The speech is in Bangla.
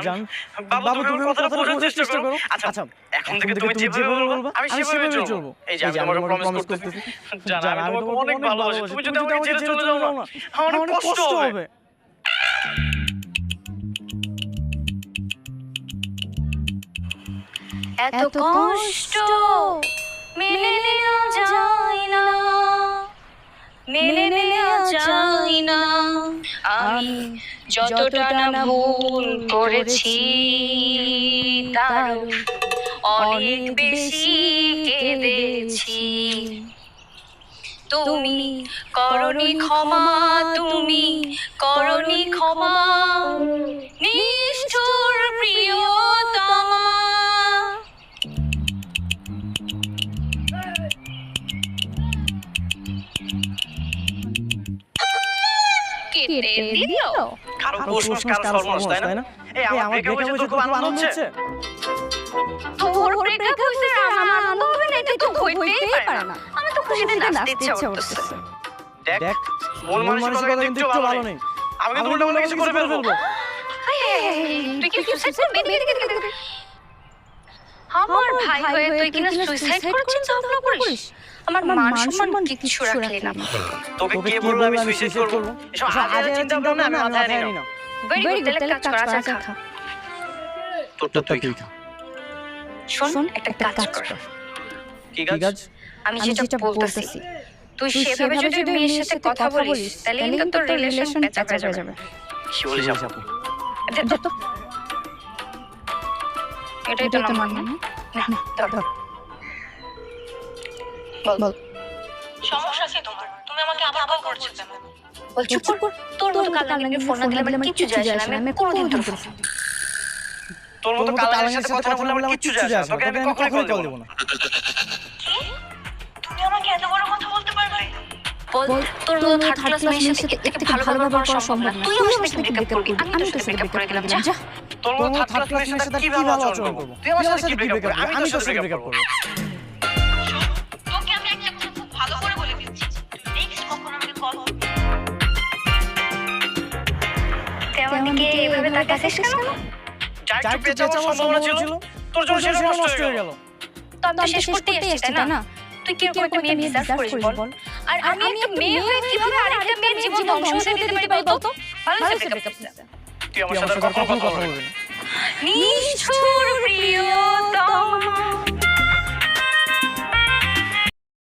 জান বাবু তুমি কথাটা বোঝার চেষ্টা করো। আচ্ছা এখন থেকে তুমি যেভাবে বলবা আমি সেভাবে চলবো। এই যে আমি তোমাকে প্রমিস করতেছি। জান আমি তোমাকে অনেক ভালোবাসি। তুমি যদি আমাকে ছেড়ে চলে যাও না আমার অনেক কষ্ট হবে। এত কষ্ট মেনে নেওয়া যায় না, মেনে নেওয়া যায় না। আমি যতটা না ভুল করেছি তার অনেক বেশি কেঁদেছি। তুমি করনি ক্ষমা, তুমি করনি ক্ষমা, নিষ্ঠুর প্রিয়তমা। কেটে দিল কারো প্রশ্ন কারো সর্বনাশ, তাই না? এই আমার ব্রেকআপ হয়েছে তো খুব আনন্দ হচ্ছে। তোর ব্রেকআপ হইছে আর আমার আনন্দ হবে না, এটা তো হইতেই পারে না। আমি তো খুশিতে নাচতে ইচ্ছা করতেছে। দেখ মন মানসিকতা কিন্তু একটু ভালো নেই। আমি কিন্তু উল্টা কিছু করে ফেলবো। তুই কি সুইসাইড করবি? দেখে আমার ভাই হয়ে তুই কিনা সুইসাইড করার চিন্তা ভাবনা করিস? আমার মান সম্মান কিচ্ছু রাখলি না। তোকে কে বললো আমি সুইসাইড করব? এসব আজে চিন্তা ভাবনা আমি মাথায় নিই না। ভেরি গুড, তাহলে কাজ করা যা খা। তোরটা তুই খা। শোন, একটা কাজ কর। কি কাজ? আমি যেটা বলতেছি তুই সেভাবে যদি মেয়ের সাথে কথা বলিস তাহলে কিন্তু তোর রিলেশন প্যাঁচা হয়ে যাবে। কি বলিস আপু? এটাই তো নাম্বার না? না, ধর। বল। সমস্যা কি তোমার? তুমি আমাকে আবার কল করছো কেন? বল চুপ কর। তোর মতো কালাঙ্গি ফোন না দিলে আমার কিচ্ছু যায় আসে না। আমি কোনদিন তোর ফোন। তোর মতো কালাঙ্গির সাথে কথা বললে আমার কিচ্ছু যায় আসে না। তোকে আমি কখনোই কল দেব না। তুমি আমাকে এত বড় কথা বলতে পারবে? বল, তোর মতো থার্ড ক্লাস মেয়ের সাথে একটু ভালো ব্যবহার করা সম্ভব না। তুই আমার সাথে ব্রেকআপ করবি, আমি তোর সাথে ব্রেকআপ করে গেলাম। যা। তোর মতো থার্ড ক্লাস মেয়ের সাথে কি ভালো আচরণ করব? তুই আমার সাথে কি ব্রেকআপ করবি? আমি তোর সাথে ব্রেকআপ করব। তোকে আমি একটা কথা খুব ভালো করে বলে দিচ্ছি। নেক্সট কখন আমাকে কল করবি? তেমনকে এভাবে তাকাছিস কেন? যাই পেঁচা আমার সম্ভাবনা ছিল তোর জন্য সেটা নষ্ট হয়ে গেল। তো আমি শেষ করতে এসেছি তাই না? তুই কিরকম একটা মেয়ে ডিজার্ভ করিস বল? আর আমি একটা মেয়ে হয়ে কিভাবে আরেকটা মেয়ের জীবন ধ্বংস করে দিতে পারি বলতো? ভালো হয়েছে ব্রেকআপ করতে। তুই আমার সাথে কখনো কথা বলবি না। নিষ্ঠুর প্রিয়তমা।